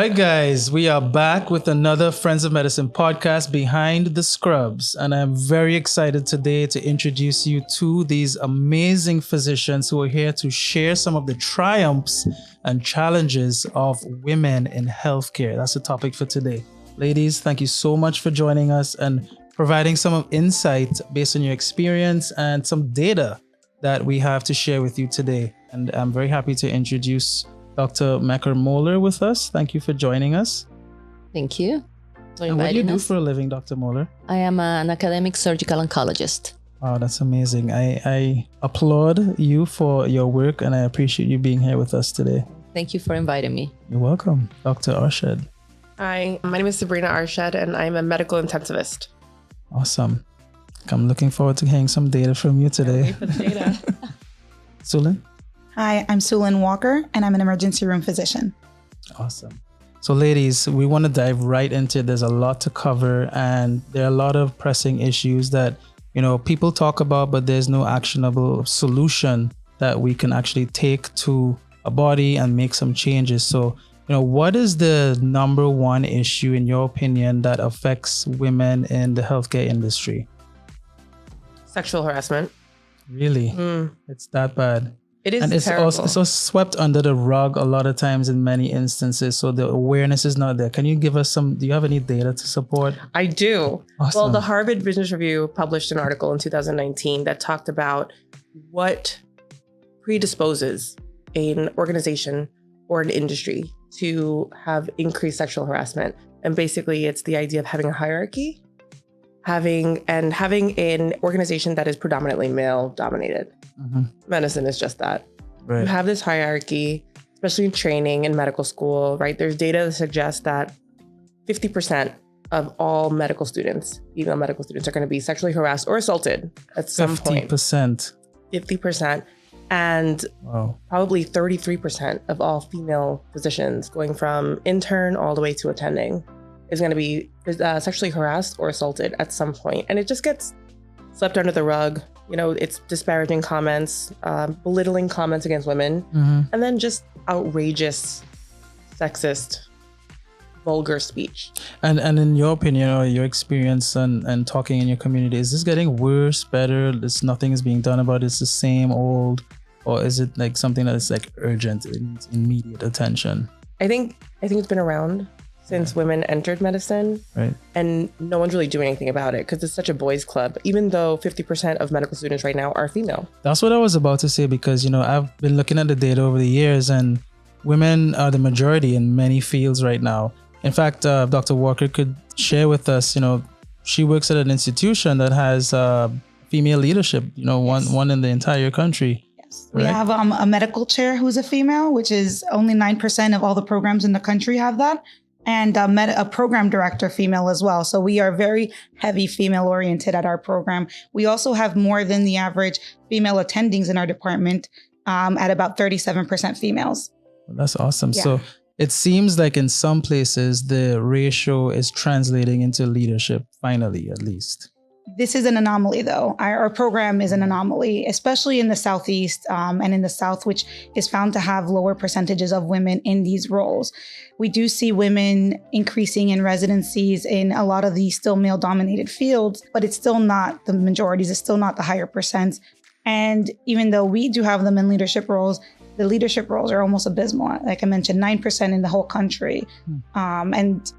right, guys, we are back with another Friends of Medicine podcast, Behind the Scrubs. And I'm very excited today to introduce you to these amazing physicians who are here to share some of the triumphs and challenges of women in healthcare. That's the topic for today. Ladies, thank you so much for joining us and providing some insight based on your experience and some data that we have to share with you today. And I'm very happy to introduce Dr. Mecker Moeller with us. Thank you for joining us. Thank you for And what do you inviting do us. for a living, Dr. Moeller? I am an academic surgical oncologist. Wow, that's amazing. I applaud you for your work and I appreciate you being here with us today. Thank you for inviting me. You're welcome. Dr. Arshad. Hi, my name is Sabrina Arshad and I'm a medical intensivist. Awesome. I'm looking forward to hearing some data from you today. Wait for the data. Sulin? Hi, I'm Sulin Walker, and I'm an emergency room physician. Awesome. So ladies, we want to dive right into it. There's a lot to cover and there are a lot of pressing issues that, people talk about, but there's no actionable solution that we can actually take to a body and make some changes. So, what is the number one issue in your opinion that affects women in the healthcare industry? Sexual harassment. Really? It's that bad. It is And it's terrible. also swept under the rug a lot of times in many instances. So the awareness is not there. Can you give us do you have any data to support? I do. Awesome. Well, the Harvard Business Review published an article in 2019 that talked about what predisposes an organization or an industry to have increased sexual harassment. And basically, it's the idea of having a hierarchy, having an organization that is predominantly male dominated. Medicine is just that. You Right. have this hierarchy, especially in training in medical school, right? There's data that suggests that 50% of all medical students, female medical students, are going to be sexually harassed or assaulted at some point. 50%. 50%. And Wow. probably 33% of all female physicians going from intern all the way to attending is going to be sexually harassed or assaulted at some point. And it just gets swept under the rug. It's disparaging comments, belittling comments against women, and then just outrageous, sexist, vulgar speech. And in your opinion or your experience and talking in your community, is this getting worse, better? Nothing is being done about it? It's the same old? Or is it like something that is like urgent, it needs immediate attention? I think it's been around since women entered medicine, Right. and no one's really doing anything about it because it's such a boys' club, even though 50% of medical students right now are female. That's what I was about to say because, I've been looking at the data over the years and women are the majority in many fields right now. In fact, Dr. Walker could share with us, she works at an institution that has female leadership, one in the entire country. Yes. We Right. have a medical chair who's a female, which is only 9% of all the programs in the country have that. And a program director female as well. So we are very heavy female oriented at our program. We also have more than the average female attendings in our department at about 37% females. That's awesome. Yeah. So it seems like in some places the ratio is translating into leadership, finally, at least. This is an anomaly, though. Our program is an anomaly, especially in the Southeast and in the South, which is found to have lower percentages of women in these roles. We do see women increasing in residencies in a lot of these still male-dominated fields, but it's still not the majorities. It's still not the higher percents. And even though we do have them in leadership roles, the leadership roles are almost abysmal. Like I mentioned, 9% in the whole country. And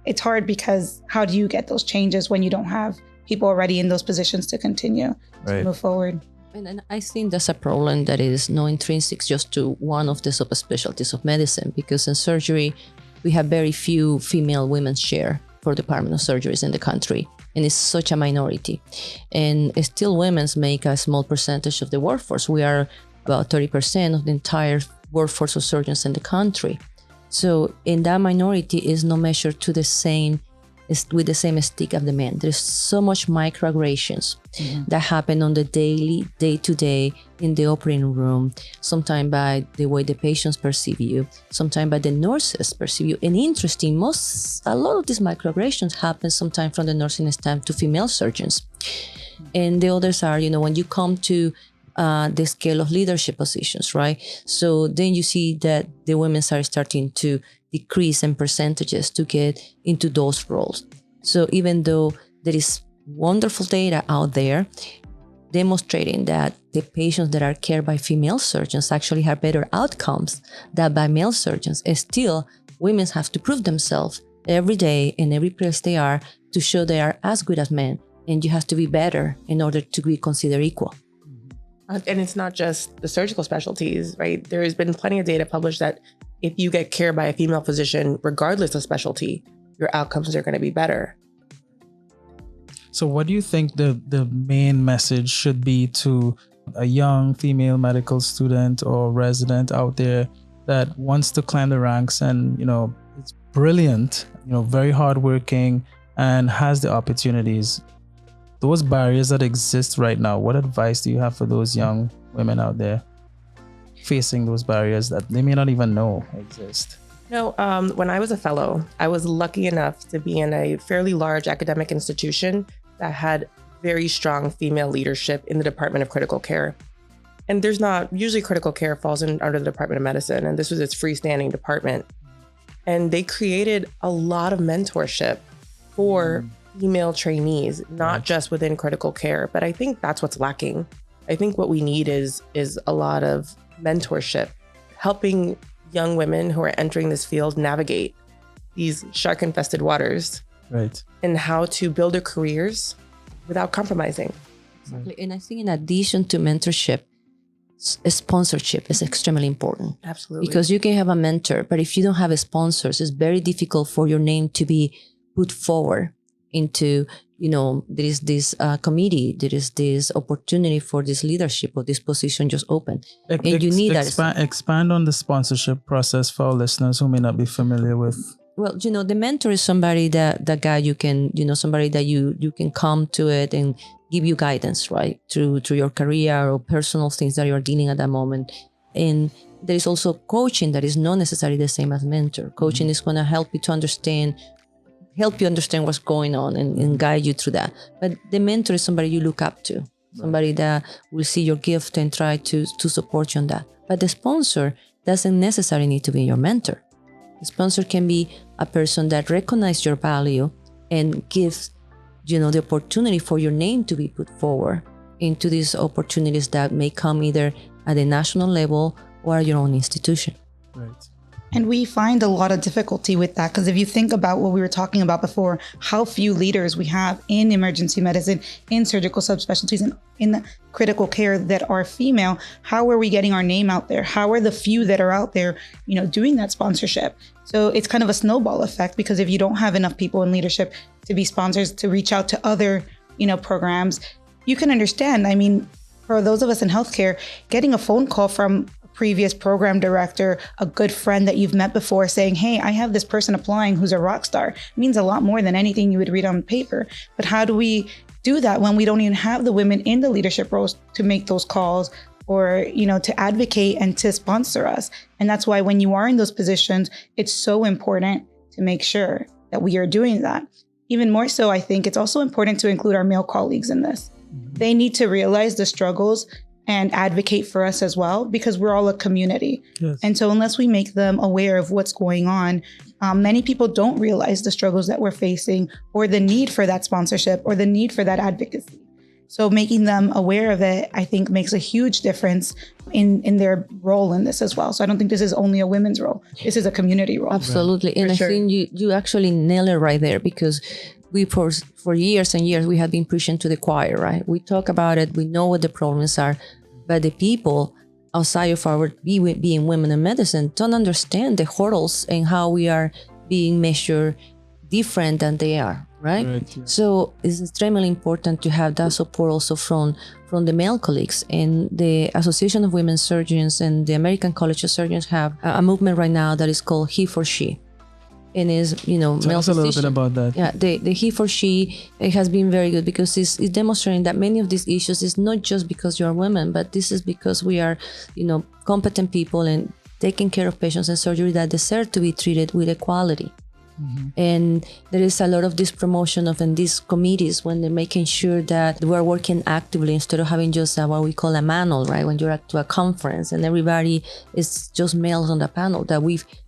it's hard because how do you get those changes when you don't have people already in those positions to continue to move forward? And I think that's a problem that is not intrinsic just to one of the subspecialties of medicine, because in surgery, we have very few female women's share for Department of Surgeries in the country. And it's such a minority. And still women's make a small percentage of the workforce. We are about 30% of the entire workforce of surgeons in the country. So in that minority is not measured to the same with the same stick of the men. There's so much microaggressions that happen on the daily, day-to-day in the operating room, sometimes by the way the patients perceive you, sometimes by the nurses perceive you. And interesting, a lot of these microaggressions happen sometimes from the nursing staff to female surgeons. And the others are, when you come to the scale of leadership positions, right? So then you see that the women are starting to decrease in percentages to get into those roles. So even though there is wonderful data out there demonstrating that the patients that are cared by female surgeons actually have better outcomes than by male surgeons, still women have to prove themselves every day in every place they are to show they are as good as men, and you have to be better in order to be considered equal. And it's not just the surgical specialties, right? There has been plenty of data published that if you get cared by a female physician, regardless of specialty, your outcomes are going to be better. So what do you think the main message should be to a young female medical student or resident out there that wants to climb the ranks and, it's brilliant, very hardworking and has the opportunities? Those barriers that exist right now, what advice do you have for those young women out there facing those barriers that they may not even know exist? When I was a fellow, I was lucky enough to be in a fairly large academic institution that had very strong female leadership in the Department of Critical Care. And there's not, usually critical care falls under the Department of Medicine, and this was its freestanding department. And they created a lot of mentorship for female trainees, not just within critical care, but I think that's what's lacking. I think what we need is a lot of mentorship, helping young women who are entering this field navigate these shark-infested waters, right, and how to build their careers without compromising. Exactly. And I think in addition to mentorship, sponsorship is extremely important. Absolutely. Because you can have a mentor, but if you don't have sponsors, it's very difficult for your name to be put forward into, there is this committee, there is this opportunity for this leadership or this position just open. And you need expand on the sponsorship process for our listeners who may not be familiar with. Well, the mentor is somebody that guy you can, somebody that you can come to it and give you guidance, right? Through your career or personal things that you're dealing at that moment. And there is also coaching that is not necessarily the same as mentor. Coaching is going to help you understand what's going on and guide you through that. But the mentor is somebody you look up to, somebody that will see your gift and try to support you on that. But the sponsor doesn't necessarily need to be your mentor. The sponsor can be a person that recognizes your value and gives, the opportunity for your name to be put forward into these opportunities that may come either at the national level or at your own institution. Right. And we find a lot of difficulty with that because if you think about what we were talking about before, how few leaders we have in emergency medicine, in surgical subspecialties, and in critical care that are female, how are we getting our name out there? How are the few that are out there, doing that sponsorship? So it's kind of a snowball effect because if you don't have enough people in leadership to be sponsors, to reach out to other, programs, you can understand. I mean, for those of us in healthcare, getting a phone call from previous program director, a good friend that you've met before saying, hey, I have this person applying who's a rock star, means a lot more than anything you would read on paper. But how do we do that when we don't even have the women in the leadership roles to make those calls or, to advocate and to sponsor us? And that's why when you are in those positions, it's so important to make sure that we are doing that. Even more so, I think it's also important to include our male colleagues in this. They need to realize the struggles and advocate for us as well, because we're all a community. Yes. And so unless we make them aware of what's going on, many people don't realize the struggles that we're facing or the need for that sponsorship or the need for that advocacy. So making them aware of it, I think, makes a huge difference in their role in this as well. So I don't think this is only a women's role. This is a community role. Absolutely. And I think you actually nail it right there, because we for years and years, we have been preaching to the choir, right? We talk about it. We know what the problems are. But the people outside of our being women in medicine don't understand the hurdles and how we are being measured different than they are, right? Yeah. So it's extremely important to have that support also from the male colleagues. And the Association of Women Surgeons and the American College of Surgeons have a movement right now that is called He for She. And is, Tell male us a little physician. bit about that. Yeah, the he for she, it has been very good because it's demonstrating that many of these issues is not just because you are women, but this is because we are, competent people and taking care of patients in surgery that deserve to be treated with equality. And there is a lot of this promotion of in these committees when they're making sure that we're working actively instead of having just what we call a manual, right? When you're at to a conference and everybody is just males on the panel, that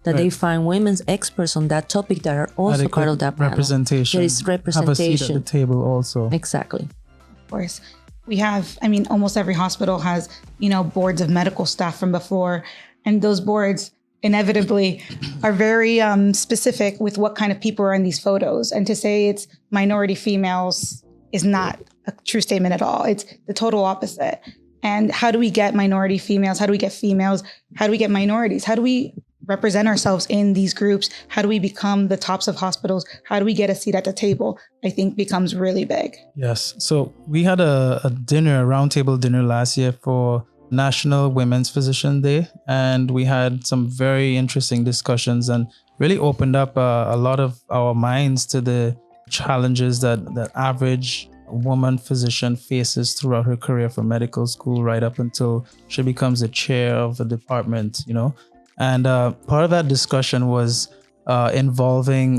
they find women's experts on that topic that are also Adequate part of that panel. representation. There is representation. Have a seat at the table also. Exactly. Of course. We have, almost every hospital has, boards of medical staff from before. And those boards inevitably are very specific with what kind of people are in these photos. And to say it's minority females is not a true statement at all. It's the total opposite. And how do we get minority females? How do we get females? How do we get minorities? How do we represent ourselves in these groups? How do we become the tops of hospitals? How do we get a seat at the table? I think becomes really big. Yes. So we had a roundtable dinner last year for National Women's Physician Day, and we had some very interesting discussions and really opened up a lot of our minds to the challenges that average woman physician faces throughout her career from medical school right up until she becomes the chair of a department, And part of that discussion was involving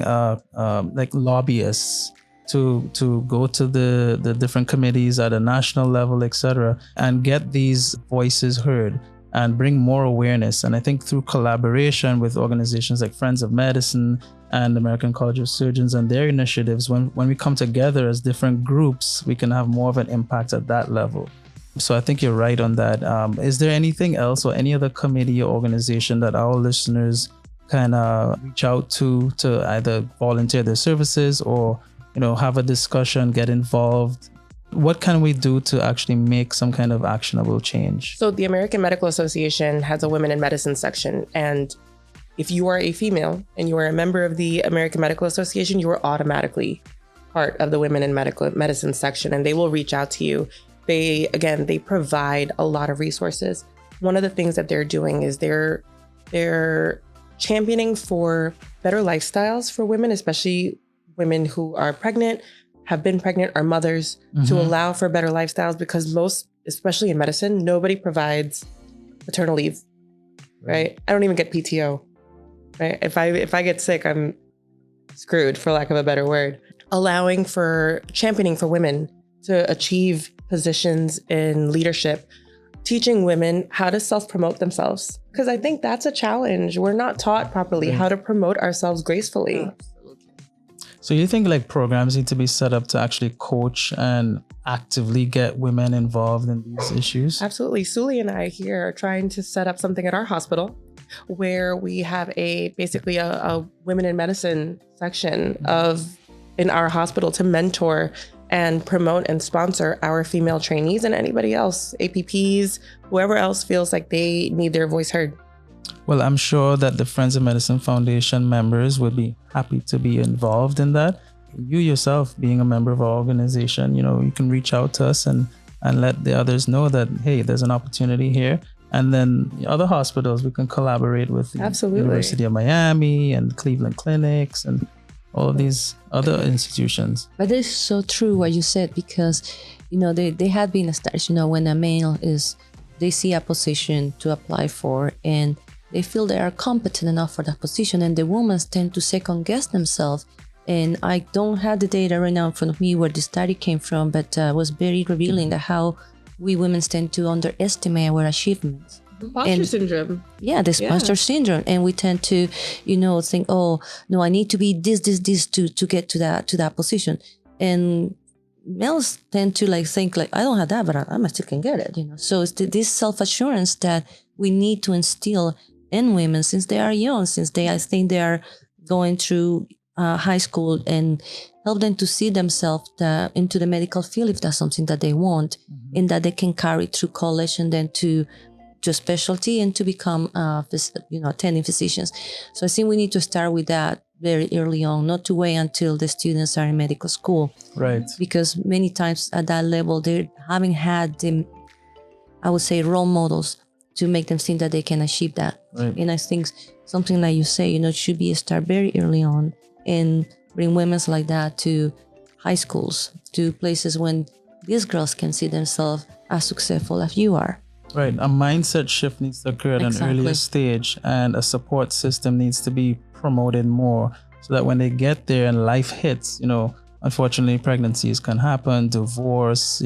like lobbyists to go to the different committees at a national level, etc., and get these voices heard and bring more awareness. And I think through collaboration with organizations like Friends of Medicine and American College of Surgeons and their initiatives, when we come together as different groups, we can have more of an impact at that level. So I think you're right on that. Is there anything else or any other committee or organization that our listeners can reach out to either volunteer their services or have a discussion, get involved? What can we do to actually make some kind of actionable change? So the American Medical Association has a Women in Medicine section. And if you are a female and you are a member of the American Medical Association, you are automatically part of the Women in Medical Medicine section, and they will reach out to you. They provide a lot of resources. One of the things that they're doing is they're championing for better lifestyles for women, especially women who are pregnant, have been pregnant, are mothers, to allow for better lifestyles, because most, especially in medicine, nobody provides maternal leave, right? I don't even get PTO, right? If I get sick, I'm screwed, for lack of a better word. Championing for women to achieve positions in leadership, teaching women how to self-promote themselves. Because I think that's a challenge. We're not taught properly how to promote ourselves gracefully. So you think like programs need to be set up to actually coach and actively get women involved in these issues? Absolutely. Suli and I here are trying to set up something at our hospital where we have basically a women in medicine section in our hospital to mentor and promote and sponsor our female trainees and anybody else, APPs, whoever else feels like they need their voice heard. Well, I'm sure that the Friends of Medicine Foundation members would be happy to be involved in that. You yourself, being a member of our organization, you can reach out to us and let the others know that, hey, there's an opportunity here. And then the other hospitals, we can collaborate with the University of Miami and Cleveland Clinics and all of these other institutions. But it's so true what you said, because, they have been established, when a male they see a position to apply for and they feel they are competent enough for that position, and the women tend to second guess themselves. And I don't have the data right now in front of me where the study came from, but was very revealing that how we women tend to underestimate our achievements. Imposter syndrome. Yeah, the imposter syndrome. And we tend to, think, oh, no, I need to be this to get to that position. And males tend to think I don't have that, but I still can get it, So it's this self-assurance that we need to instill in women since they are young, I think they are going through high school, and help them to see themselves into the medical field if that's something that they want, and that they can carry through college and then to specialty and to become attending physicians. So I think we need to start with that very early on, not to wait until the students are in medical school. Right. Because many times at that level, they haven't had the, I would say, role models to make them think that they can achieve that. Right. And I think something like you say, it should be a start very early on and bring women like that to high schools, to places when these girls can see themselves as successful as you are. Right. A mindset shift needs to occur at an earlier stage, and a support system needs to be promoted more so that when they get there and life hits, unfortunately pregnancies can happen, divorce,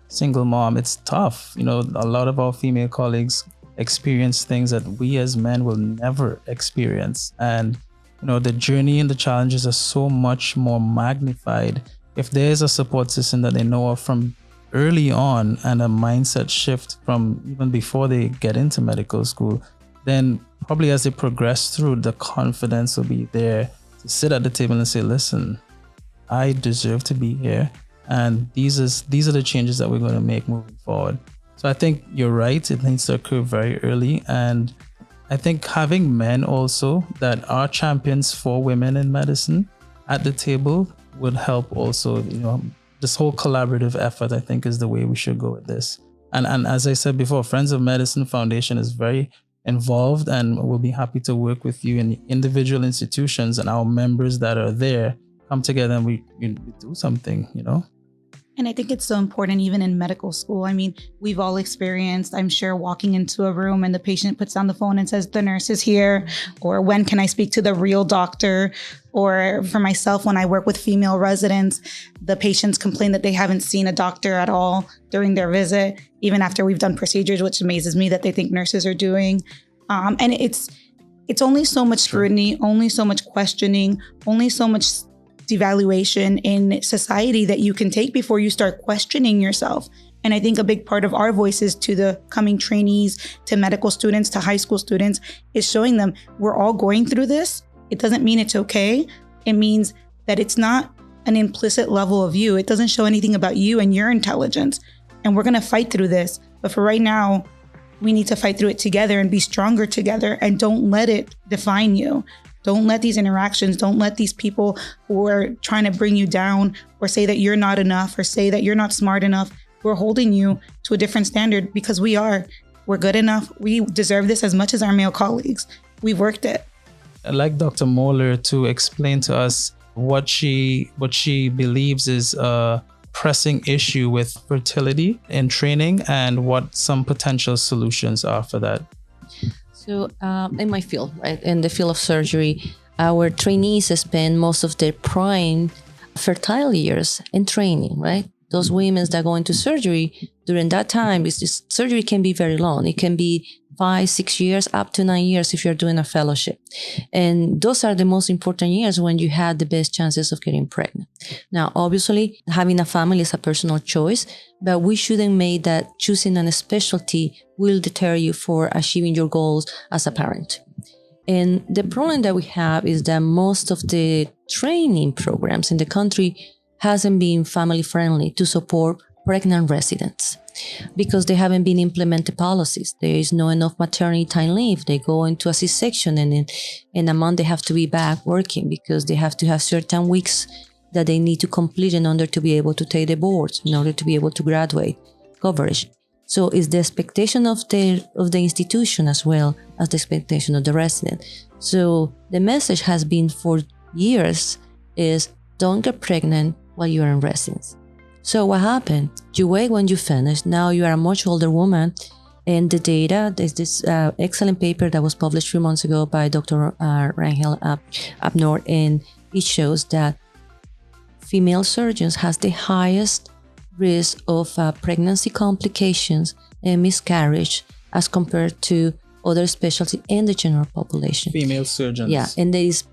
single mom, it's tough. A lot of our female colleagues experience things that we as men will never experience. And, the journey and the challenges are so much more magnified if there's a support system that they know of from early on and a mindset shift from even before they get into medical school. Then probably as they progress through, the confidence will be there to sit at the table and say, listen, I deserve to be here. And these are the changes that we're going to make moving forward. So I think you're right. It needs to occur very early. And I think having men also that are champions for women in medicine at the table would help also, this whole collaborative effort, I think, is the way we should go with this. And as I said before, Friends of Medicine Foundation is very involved, and we'll be happy to work with you in individual institutions, and our members that are there come together and we do something, And I think it's so important even in medical school. I mean, we've all experienced, I'm sure, walking into a room and the patient puts down the phone and says, the nurse is here, or when can I speak to the real doctor? Or for myself, when I work with female residents, the patients complain that they haven't seen a doctor at all during their visit, even after we've done procedures, which amazes me that they think nurses are doing. And it's only so much scrutiny, only so much questioning, only so much devaluation in society that you can take before you start questioning yourself. And I think a big part of our voices to the coming trainees, to medical students, to high school students, is showing them we're all going through this. It doesn't mean it's okay. It means that it's not an implicit level of you. It doesn't show anything about you and your intelligence. And we're going to fight through this. But for right now, we need to fight through it together and be stronger together, and don't let it define you. Don't let these interactions, don't let these people who are trying to bring you down or say that you're not enough or say that you're not smart enough. We're holding you to a different standard because we are. We're good enough. We deserve this as much as our male colleagues. We've worked it. I'd like Dr. Moeller to explain to us what she believes is a pressing issue with fertility in training and what some potential solutions are for that. So in my field, right, in the field of surgery, our trainees spend most of their prime fertile years in training, right? Those women that go into surgery during that time, surgery can be very long. It can be 5, 6 years, up to 9 years if you're doing a fellowship. And those are the most important years when you have the best chances of getting pregnant. Now, obviously, having a family is a personal choice, but we shouldn't make that choosing a specialty will deter you for achieving your goals as a parent. And the problem that we have is that most of the training programs in the country hasn't been family friendly to support pregnant residents because they haven't been implemented policies. There is no enough maternity time leave. They go into a C-section and in a month they have to be back working because they have to have certain weeks that they need to complete in order to be able to take the boards, in order to be able to graduate coverage. So it's the expectation of the institution as well as the expectation of the resident. So the message has been for years is don't get pregnant while you are in residence. So what happened? You wait when you finish. Now you are a much older woman. And the data, there's this excellent paper that was published a few months ago by Dr. Rangel Abnor, and it shows that female surgeons has the highest risk of pregnancy complications and miscarriage as compared to other specialties in the general population. Female surgeons. Yeah, and there is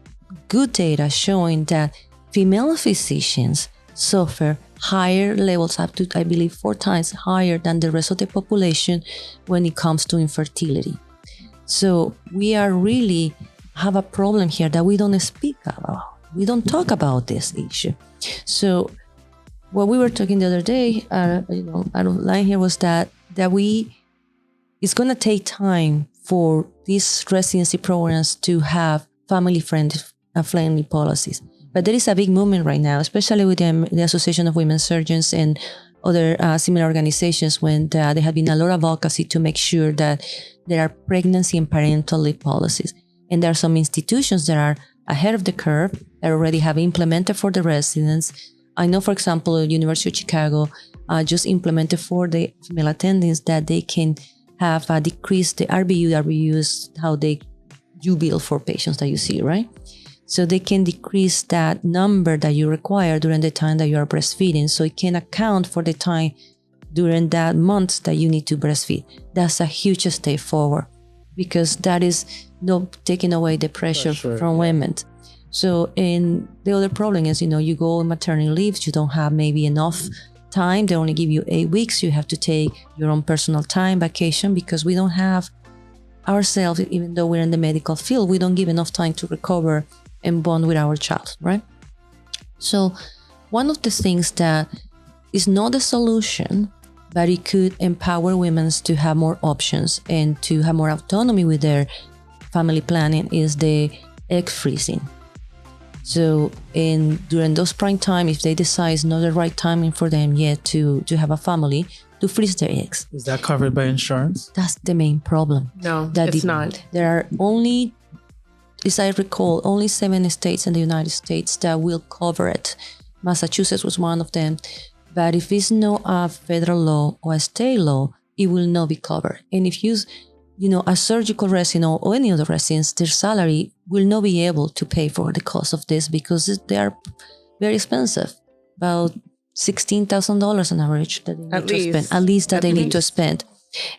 good data showing that female physicians suffer higher levels, up to, I believe, 4 times higher than the rest of the population when it comes to infertility. So we are really have a problem here that we don't speak about. We don't talk about this issue. So what we were talking the other day, out of line here was that it's going to take time for these residency programs to have family-friendly policies. But there is a big movement right now, especially with the Association of Women Surgeons and other similar organizations, when there have been a lot of advocacy to make sure that there are pregnancy and parental leave policies. And there are some institutions that are ahead of the curve that already have implemented for the residents. I know, for example, University of Chicago just implemented for the female attendants that they can have decreased the RVUs, how you bill for patients that you see, right? So they can decrease that number that you require during the time that you are breastfeeding. So it can account for the time during that month that you need to breastfeed. That's a huge step forward, because that is not taking away the pressure from women. So, and the other problem is, you go on maternity leave, you don't have maybe enough time. They only give you 8 weeks. You have to take your own personal time, vacation, because we don't have ourselves, even though we're in the medical field, we don't give enough time to recover and bond with our child, right? So one of the things that is not a solution, but it could empower women to have more options and to have more autonomy with their family planning, is the egg freezing. So during those prime time, if they decide it's not the right timing for them yet to have a family, to freeze their eggs. Is that covered by insurance? That's the main problem. No, it's not. There are only, as I recall, only 7 states in the United States that will cover it. Massachusetts was one of them. But if it's not a federal law or a state law, it will not be covered. And if you a surgical resident or any other residents, their salary will not be able to pay for the cost of this, because they are very expensive, about $16,000 on average that they need to spend, at least that they need to spend.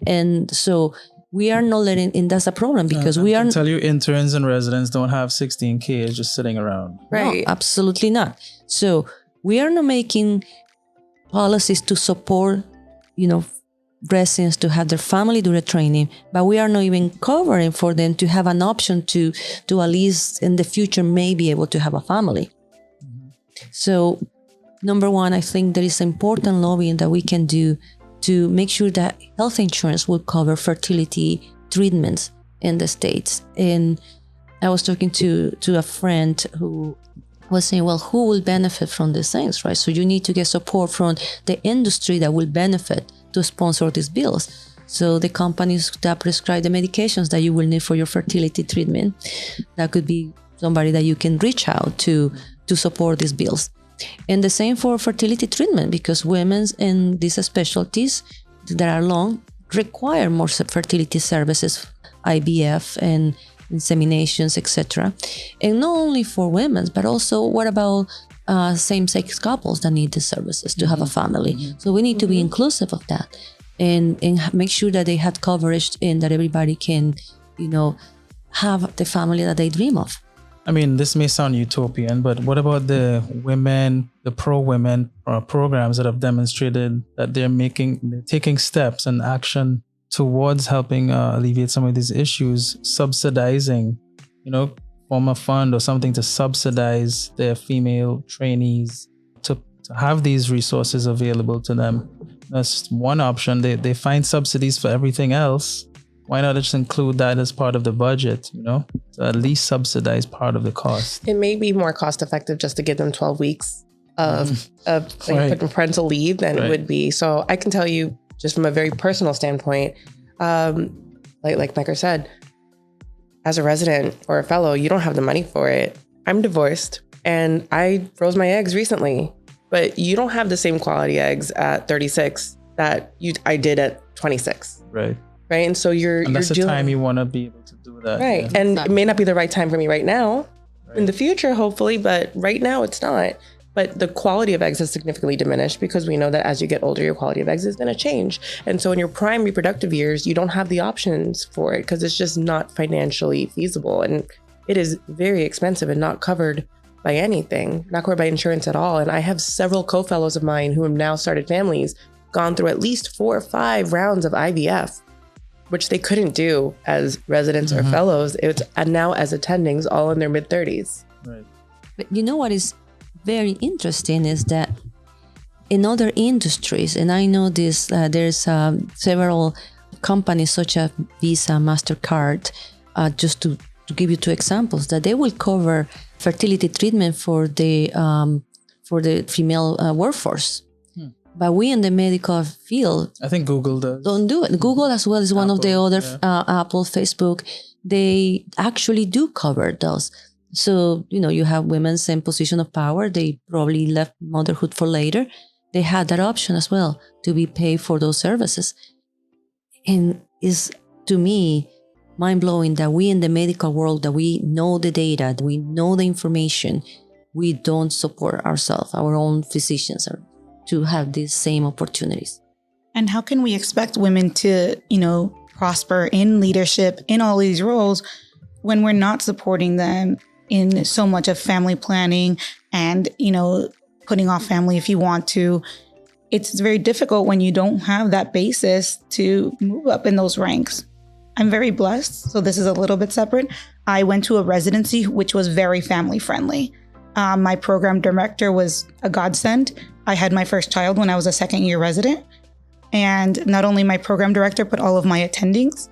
And so we are not letting, and that's a problem, because we are. I tell you, interns and residents don't have $16K just sitting around. Right. No, absolutely not. So we are not making policies to support, residents to have their family do the training, but we are not even covering for them to have an option to at least in the future may be able to have a family. So number one, I think there is important lobbying that we can do to make sure that health insurance will cover fertility treatments in the States. And I was talking to a friend who was saying, well, who will benefit from these things, right? So you need to get support from the industry that will benefit to sponsor these bills. So the companies that prescribe the medications that you will need for your fertility treatment, that could be somebody that you can reach out to support these bills. And the same for fertility treatment, because women in these specialties that are long require more fertility services, IVF and inseminations, etc. And not only for women, but also what about same-sex couples that need the services to have a family. So we need to be inclusive of that and make sure that they have coverage and that everybody can, have the family that they dream of. I mean, this may sound utopian, but what about the women, the pro-women programs that have demonstrated that they're taking steps and action towards helping alleviate some of these issues, subsidizing, form a fund or something to subsidize their female trainees to have these resources available to them. That's one option. They find subsidies for everything else. Why not just include that as part of the budget, to at least subsidize part of the cost? It may be more cost effective just to give them 12 weeks of parental leave than it would be. So I can tell you, just from a very personal standpoint, like Mecca said, as a resident or a fellow, you don't have the money for it. I'm divorced and I froze my eggs recently, but you don't have the same quality eggs at 36 that I did at 26. Right. Right. And so that's the time you want to be able to do that. Right. Yeah. And it may not be the right time for me right now, in the future, hopefully, but right now it's not. But the quality of eggs has significantly diminished because we know that as you get older, your quality of eggs is going to change. And so in your prime reproductive years, you don't have the options for it because it's just not financially feasible. And it is very expensive and not covered by anything, not covered by insurance at all. And I have several co-fellows of mine who have now started families, gone through at least 4 or 5 rounds of IVF, which they couldn't do as residents or fellows. It's now as attendings, all in their mid-30s. Right. But you know what is very interesting is that in other industries, and I know this, there's several companies such as Visa, MasterCard, just to give you 2 examples, that they will cover fertility treatment for the female workforce. But we in the medical field, I think Google does. Don't do it. Google as well is one of the other, Apple, Facebook, they actually do cover those. So, you have women in position of power. They probably left motherhood for later. They had that option as well to be paid for those services. And is, to me, mind-blowing that we in the medical world, that we know the data, that we know the information, we don't support ourselves, our own physicians, to have these same opportunities. And how can we expect women to, prosper in leadership in all these roles when we're not supporting them in so much of family planning and, putting off family if you want to? It's very difficult when you don't have that basis to move up in those ranks. I'm very blessed. So this is a little bit separate. I went to a residency, which was very family friendly. My program director was a godsend. I had my first child when I was a second year resident. And not only my program director, but all of my attendings.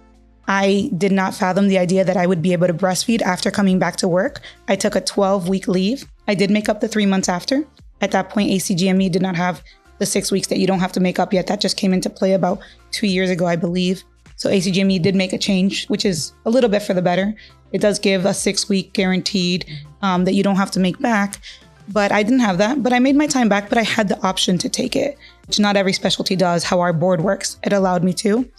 I did not fathom the idea that I would be able to breastfeed after coming back to work. I took a 12-week leave. I did make up the 3 months after. At that point, ACGME did not have the 6 weeks that you don't have to make up yet. That just came into play about 2 years ago, I believe. So ACGME did make a change, which is a little bit for the better. It does give a 6-week guaranteed that you don't have to make back. But I didn't have that. But I made my time back, but I had the option to take it, which not every specialty does. How our board works, it allowed me to.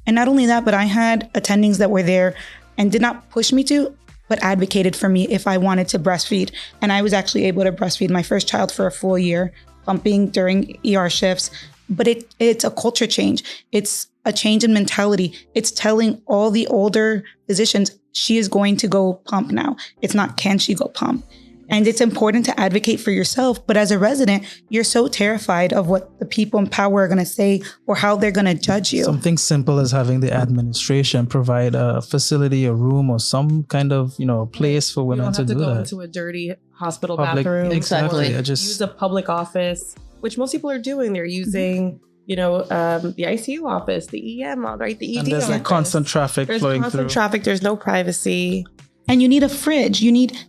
And not only that, but I had attendings that were there and did not push me to, but advocated for me if I wanted to breastfeed. And I was actually able to breastfeed my first child for a full year, pumping during ER shifts. But it's a culture change. It's a change in mentality. It's telling all the older physicians, she is going to go pump now. It's not, can she go pump? And it's important to advocate for yourself. But as a resident, you're so terrified of what the people in power are going to say or how they're going to judge you. Something simple as having the administration provide a facility, a room, or some kind of, place for women to do that. You don't have to go into a dirty hospital Public, bathroom. exactly. Or use a public office, which most people are doing. They're using, the ICU office, the EM, right? The ED and there's office. constant traffic There's flowing constant through. traffic. There's no privacy. And you need a fridge.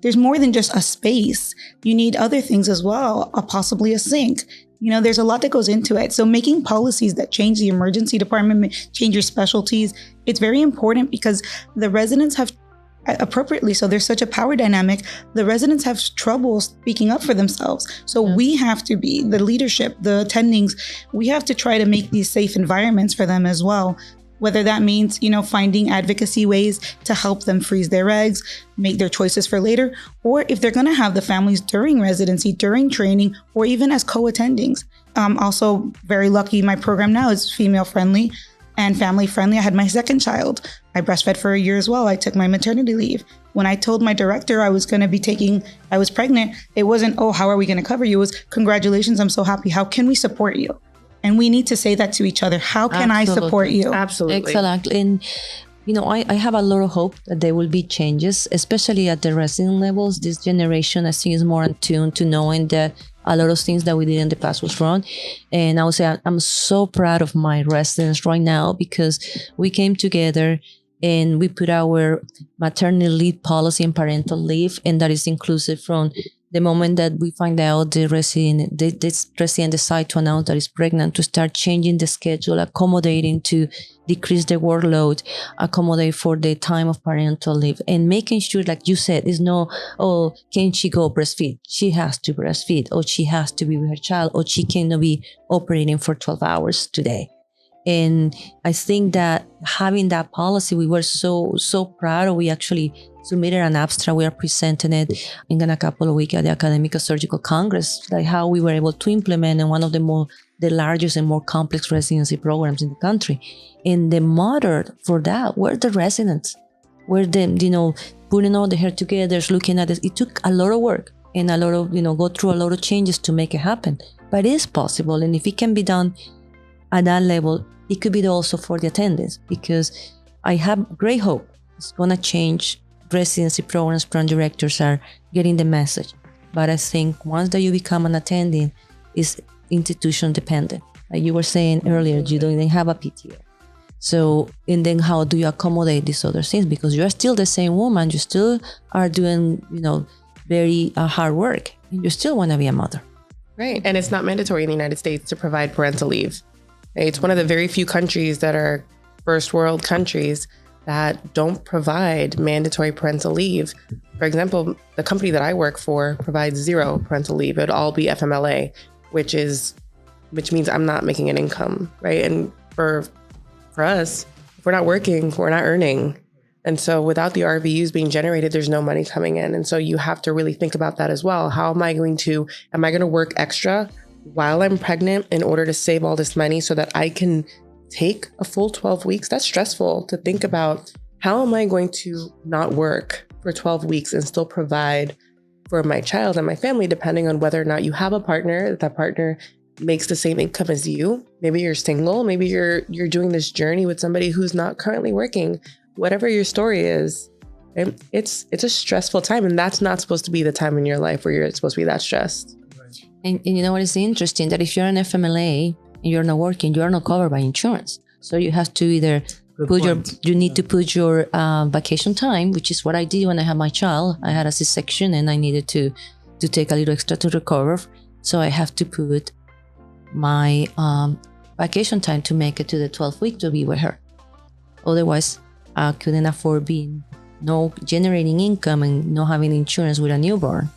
There's more than just a space. You need other things as well, possibly a sink. There's a lot that goes into it. So making policies that change the emergency department, change your specialties, it's very important because the residents have, appropriately, so there's such a power dynamic, the residents have trouble speaking up for themselves. So we have to be, the leadership, the attendings, we have to try to make these safe environments for them as well. Whether that means, finding advocacy ways to help them freeze their eggs, make their choices for later, or if they're going to have the families during residency, during training, or even as co-attendings. I'm also very lucky my program now is female friendly and family friendly. I had my second child. I breastfed for a year as well. I took my maternity leave. When I told my director I was pregnant, it wasn't, oh, how are we going to cover you? It was, congratulations, I'm so happy. How can we support you? And we need to say that to each other. How can I support you? Absolutely. Exactly. And, I have a lot of hope that there will be changes, especially at the resident levels. This generation, I think, is more attuned to knowing that a lot of things that we did in the past was wrong. And I would say I'm so proud of my residents right now because we came together and we put our maternity leave policy and parental leave, and that is inclusive from the moment that we find out the resident decide to announce that is pregnant, to start changing the schedule, accommodating to decrease the workload, accommodate for the time of parental leave, and making sure, like you said, is no, oh, can she go breastfeed? She has to breastfeed, or she has to be with her child, or she cannot be operating for 12 hours today. And I think that having that policy, we were so proud. We actually submitted an abstract. We are presenting it in a couple of weeks at the Academic Surgical Congress, like how we were able to implement in one of the largest and more complex residency programs in the country. And the model for that were the residents, were them, putting all the hair together, looking at this. It took a lot of work and a lot of, go through a lot of changes to make it happen. But it is possible. And if it can be done at that level, it could be also for the attendants, because I have great hope it's going to change. Residency programs, program directors are getting the message. But I think once that you become an attending, it's institution dependent. Like you were saying earlier, you don't even have a PTO. So, and then how do you accommodate these other things? Because you're still the same woman, you still are doing, very hard work, and you still want to be a mother. Right. And it's not mandatory in the United States to provide parental leave. It's one of the very few countries that are first world countries that don't provide mandatory parental leave. For example, the company that I work for provides 0 parental leave. It'd all be FMLA, which means I'm not making an income, right? And for us, if we're not working, we're not earning. And so without the RVUs being generated, there's no money coming in. And so you have to really think about that as well. Am I going to work extra while I'm pregnant in order to save all this money so that I can take a full 12 weeks? That's stressful to think about. How am I going to not work for 12 weeks and still provide for my child and my family, depending on whether or not you have a partner, that partner makes the same income as you? Maybe you're single, maybe you're doing this journey with somebody who's not currently working. Whatever your story is, it's a stressful time, and that's not supposed to be the time in your life where you're supposed to be that stressed. And you know what is interesting? That if you're an FMLA and you're not working, you are not covered by insurance. So you have to either you need to put your vacation time, which is what I did when I had my child. I had a C-section and I needed to take a little extra to recover. So I have to put my vacation time to make it to the 12th week to be with her. Otherwise, I couldn't afford being no generating income and not having insurance with a newborn.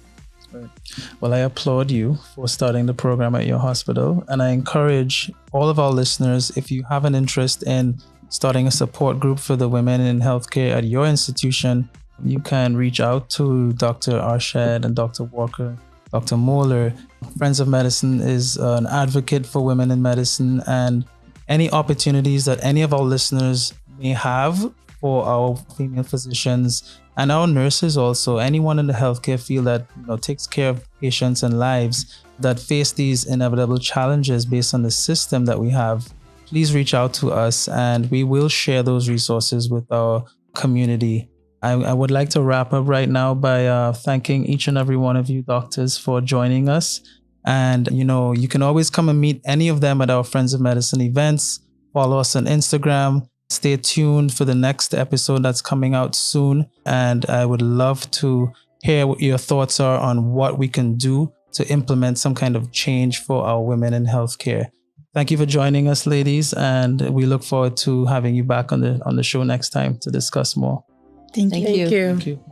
Well, I applaud you for starting the program at your hospital. And I encourage all of our listeners, if you have an interest in starting a support group for the women in healthcare at your institution, you can reach out to Dr. Arshad and Dr. Walker, Dr. Moeller. Friends of Medicine is an advocate for women in medicine, and any opportunities that any of our listeners may have for our female physicians and our nurses, also anyone in the healthcare field that takes care of patients and lives that face these inevitable challenges based on the system that we have, please reach out to us and we will share those resources with our community. I would like to wrap up right now by thanking each and every one of you doctors for joining us. And you can always come and meet any of them at our Friends of Medicine events. Follow us on Instagram. Stay tuned for the next episode that's coming out soon. And I would love to hear what your thoughts are on what we can do to implement some kind of change for our women in healthcare. Thank you for joining us, ladies. And we look forward to having you back on the show next time to discuss more. Thank you. Thank you. Thank you.